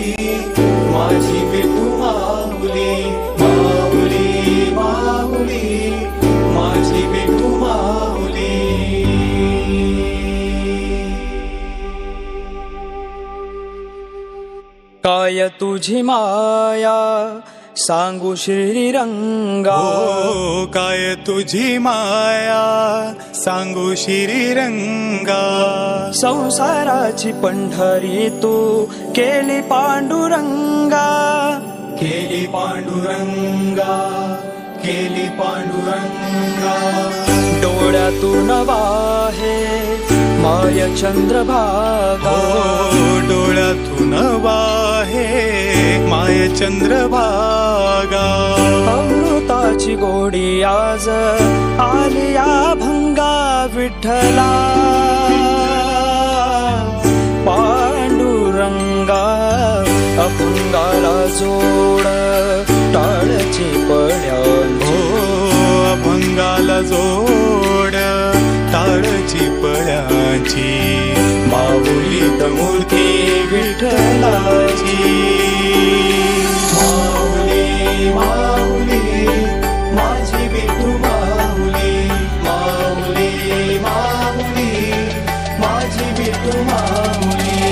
माझी विठू माऊली, माऊली माऊली, माझी विठू माऊली. काय तुझी माया सांगू श्रीरंगा, हो काय तुझी माया सांगू श्रीरंगा. संसाराची पंढरी तू केली पांडुरंगा, केली पांडुरंगा, केली पांडुरंगा. डोळ्यातून वाहे माय चंद्रभागा, हो डोळ्यातून वाहे माय चंद्रभागा. अमृताची गोडी आज आली या भंगा विठ्ठला. पांडुरंगा अपंगाला जोड टाळची पड्यांची, हो अभंगाला जोड टाळची पड्यांची. माऊलीत मूर्ती विठ्ठलाची. माऊली माऊली, माझी विठू माऊली, माऊली माऊली, माझी विठू माऊली.